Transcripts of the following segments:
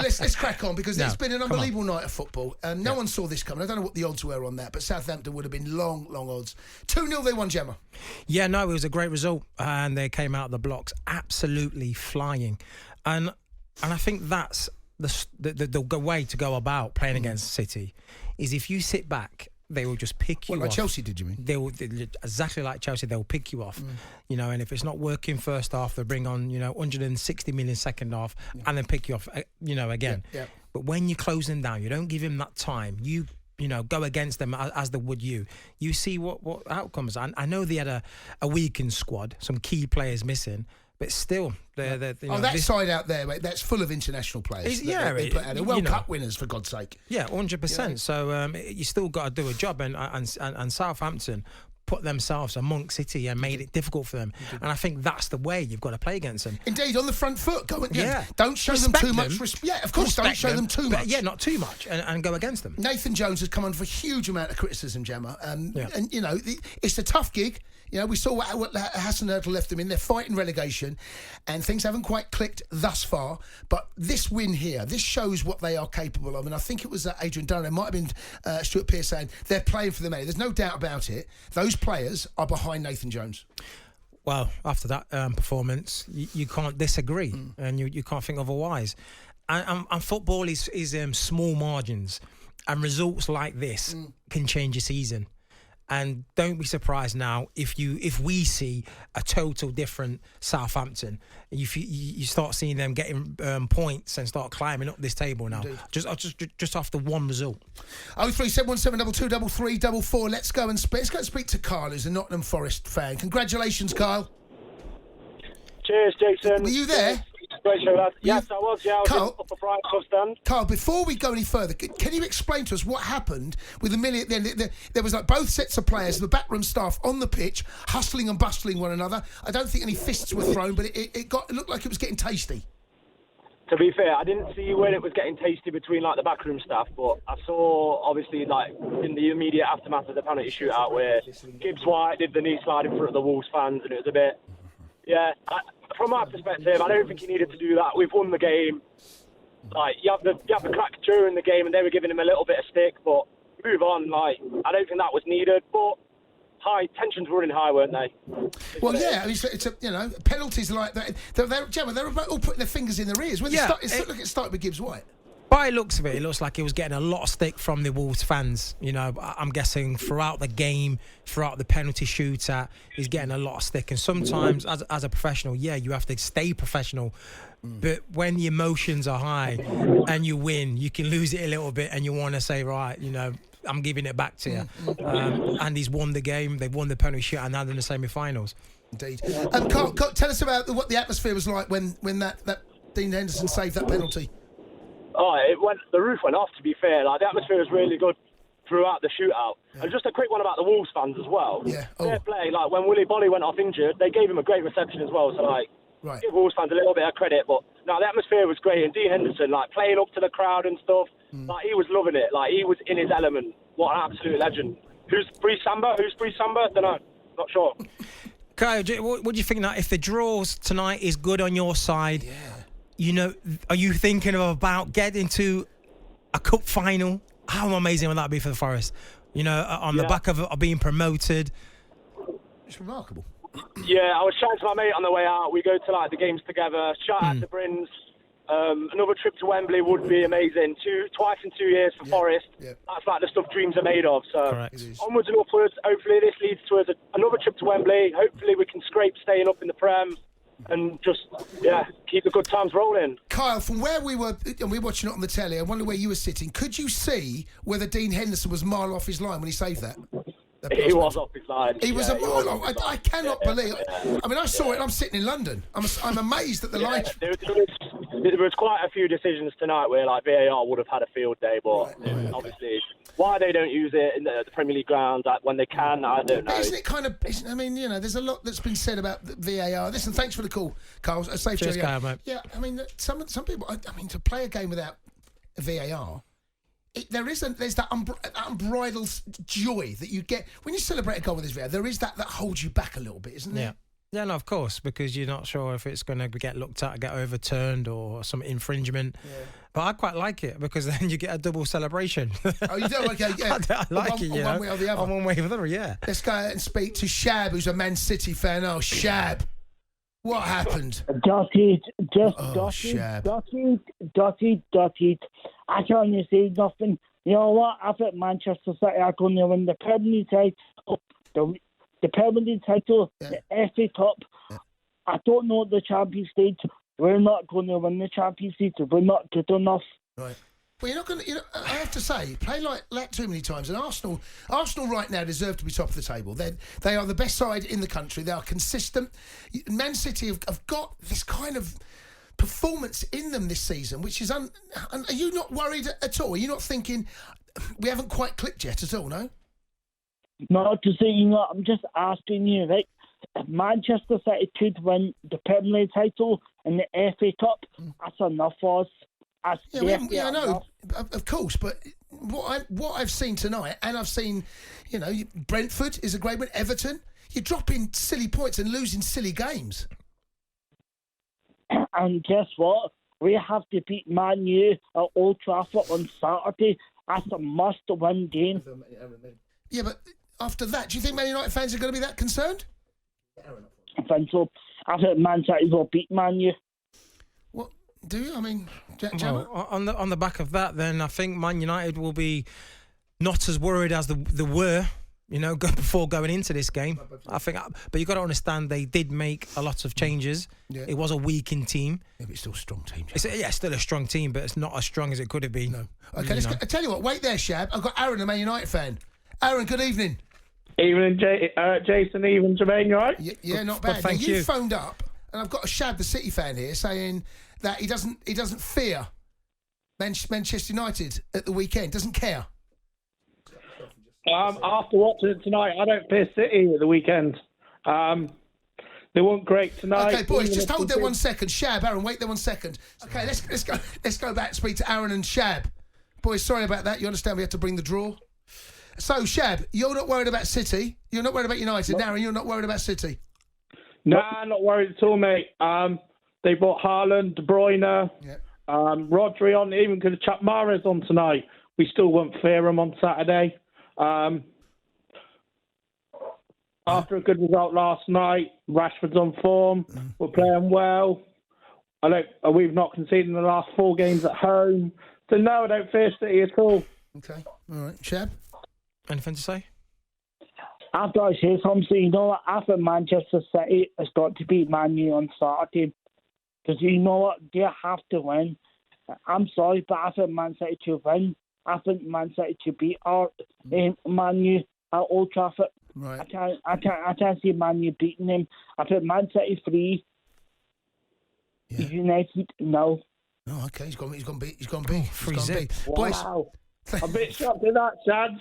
But let's crack on, because it's been an unbelievable night of football. No one saw this coming. I don't know what the odds were on that, but Southampton would have been long odds. 2-0 they won, Gemma. Yeah, no, it was a great result, and they came out of the blocks absolutely flying. And I think that's the way to go about playing against City, is if you sit back, they will just pick you off. What, like Chelsea did, you mean? They will, exactly like Chelsea, they'll pick you off. And if it's not working first half, they'll bring on, 160 million second half and then pick you off, again. Yeah. But when you close them down, you don't give him that time. You go against them as they would you. You see what outcomes. I know they had a weakened squad, some key players missing, but still, side out there, mate, that's full of international players. They put out. They're World Cup winners, for God's sake. Yeah, 100%. Yeah. So you still got to do a job, and Southampton put themselves amongst City and made it difficult for them. And I think that's the way you've got to play against them. Indeed, on the front foot. Don't show them too much respect. Yeah, of course, don't show them too much. Yeah, not too much, and go against them. Nathan Jones has come under a huge amount of criticism, Gemma. And it's a tough gig. We saw what Hassan Ertl left them in. They're fighting relegation, and things haven't quite clicked thus far. But this win here, this shows what they are capable of. And I think it was Adrian Dunn, it might have been Stuart Pearce saying they're playing for the money. There's no doubt about it. Those players are behind Nathan Jones. Well, after that performance, you can't disagree, and you can't think otherwise. And football is small margins, and results like this can change your season. And don't be surprised now if we see a total different Southampton. You start seeing them getting points and start climbing up this table now. Indeed. Just after one result. 03717223344. Let's go and speak to Kyle, who's a Nottingham Forest fan. Congratulations, Kyle. Cheers, Jason. Were you there? Great show, lad. Yes, I was. Yeah, I was Carl, up a Brian Club stand. Carl, before we go any further, can you explain to us what happened with the minute? There was like both sets of players, the backroom staff on the pitch, hustling and bustling one another. I don't think any fists were thrown, but it looked like it was getting tasty. To be fair, I didn't see when it was getting tasty between the backroom staff, but I saw obviously in the immediate aftermath of the penalty shootout where Gibbs White did the knee slide in front of the Wolves fans, and it was a bit. Yeah, from my perspective, I don't think he needed to do that. We've won the game. You have the crack during the game, and they were giving him a little bit of stick, but move on. I don't think that was needed, but tensions were running high, weren't they? Well, yeah, I mean, it's penalties like that. They're all putting their fingers in their ears. When it started with Gibbs White. By the looks of it looks like he was getting a lot of stick from the Wolves fans. I'm guessing throughout the game, throughout the penalty shootout, he's getting a lot of stick. And sometimes, as a professional, you have to stay professional. But when the emotions are high and you win, you can lose it a little bit, and you want to say, right, I'm giving it back to you. And he's won the game. They've won the penalty shootout, and now they're in the semi-finals. Indeed. Carl, tell us about what the atmosphere was like when that Dean Henderson saved that penalty. Oh, the roof went off, to be fair. The atmosphere was really good throughout the shootout. Yeah. And just a quick one about the Wolves fans as well. Yeah. Fair play. When Willy Bolly went off injured, they gave him a great reception as well. So, give Wolves fans a little bit of credit. But, no, the atmosphere was great. And Dean Henderson, playing up to the crowd and stuff, he was loving it. He was in his element. What an absolute legend. Who's Bree Samba? Don't know. Not sure. Kyle, what do you think now? If the draws tonight is good on your side, are you thinking about getting to a cup final? How amazing would that be for the Forest? On the back of being promoted. It's remarkable. Yeah, I was chatting to my mate on the way out. We go to the games together. Shout out to Brins. Another trip to Wembley would be amazing. Twice in 2 years for Forest. Yeah. That's the stuff dreams are made of. So onwards and upwards. Hopefully this leads to another trip to Wembley. Hopefully we can scrape staying up in the Prem. And just, keep the good times rolling. Kyle, from where we were, and we were watching it on the telly, I wonder where you were sitting. Could you see whether Dean Henderson was a mile off his line when he saved that? He was off his line. He was a mile off. I cannot believe it. I mean, I saw it and I'm sitting in London. I'm amazed at the line. There was quite a few decisions tonight where VAR would have had a field day, but obviously why they don't use it in the Premier League ground when they can, I don't know. Isn't it kind of? I mean, there's a lot that's been said about the VAR. Listen, thanks for the call, Carl. Safe Cheers, Kyle, mate. Yeah, I mean, some people. I mean, to play a game without VAR. There's that unbridled joy that you get when you celebrate a goal with this VAR. There is that holds you back a little bit, isn't there? Yeah, no, of course, because you're not sure if it's going to get looked at, get overturned, or some infringement. But I quite like it because then you get a double celebration. Oh, you do? Okay, yeah. I like it, one way or the other. On one way or the other, yeah. Let's go and speak to Shab, who's a Man City fan. Oh, Shab. What happened? Dotted. I can't say nothing. You know what? I think Manchester City are going to win the Premier League title, the Premier League title, the FA Cup. Yeah. I don't know the Champions League. We're not going to win the Champions League. We're not good enough. Right. Well, you're not going to. I have to say, play like that too many times. And Arsenal right now deserve to be top of the table. They are the best side in the country. They are consistent. Man City have got this kind of performance in them this season, which is. Are you not worried at all? Are you not thinking we haven't quite clicked yet at all? No. Not to say, I'm just asking you, right? If Manchester City could win the Premier League title and the FA Cup, that's enough for us. I know, of course. But what I've seen tonight, and I've seen, Brentford is a great one. Everton, you're dropping silly points and losing silly games. And guess what? We have to beat Man U at Old Trafford on Saturday. That's a must-win game. Yeah, but after that, do you think Man United fans are going to be that concerned? I think so. I think Man City will beat Man U. What do you? I mean, well, on the back of that, then I think Man United will be not as worried as they were, before going into this game. I think, but you got to understand they did make a lot of changes. Yeah. It was a weakened team. Yeah, but it's still a strong team. It's still a strong team, but it's not as strong as it could have been. No. Okay, I tell you what. Wait there, Shab. I've got Aaron, a Man United fan. Aaron, good evening. Evening, Jason, even Jermaine, you all right? Yeah, not bad. Thank you. You phoned up, and I've got a Shab, the City fan here, saying that he doesn't fear Manchester United at the weekend. Doesn't care. After watching it tonight, I don't fear City at the weekend. They weren't great tonight. Okay, boys, just hold there 1 second. Shab, Aaron, wait there 1 second. Okay, let's go back and speak to Aaron and Shab. Boys, sorry about that. You understand we had to bring the draw. So, Shab, you're not worried about City. You're not worried about United. Aaron, you're not worried about City. Nah, not worried at all, mate. They brought Haaland, De Bruyne, Rodri on. They even could have chucked Mahrez on tonight. We still won't fear him on Saturday. After a good result last night, Rashford's on form. We're playing well. We've not conceded in the last 4 games at home. So, no, I don't fear City at all. Okay. All right. Shab? Anything to say? I've got to say something. I think Manchester City has got to beat Man U on Saturday. Because you know what? They have to win. I'm sorry, but I think Man City to win. I think Man City to beat Man U at Old Trafford. Right. I can't see Man U beating them. I think Man City 3. Yeah. United, no. Oh, okay. He's gone B. 3-0. Wow. A bit shocked at that, Chad.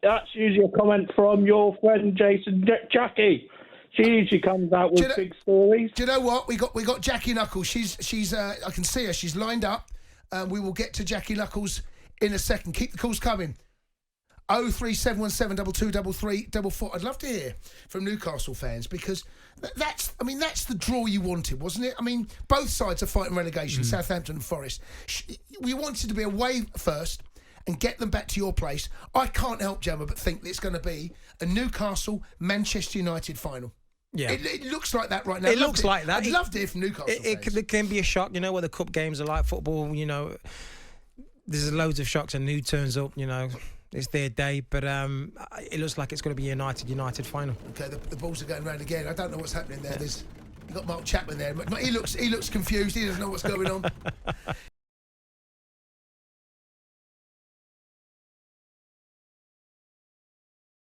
That's usually a comment from your friend Jason Jackie. She usually comes out with big stories. Do you know what? We got Jackie Knuckles. She's I can see her. She's lined up. We will get to Jackie Knuckles in a second. Keep the calls coming. 03717 2233 I'd love to hear from Newcastle fans because that's the draw you wanted, wasn't it? I mean, both sides are fighting relegation, Southampton and Forest. We wanted to be away first and get them back to your place. I can't help, Gemma, but think that it's going to be a Newcastle-Manchester United final. Yeah. It looks like that right now. It looks like that. I'd love to hear from Newcastle fans. It can be a shock, where the cup games are like football, there's loads of shocks and who turns up, it's their day, but it looks like it's going to be a United final. Okay, the balls are going round again. I don't know what's happening there. You've got Mark Chapman there. He looks confused. He doesn't know what's going on.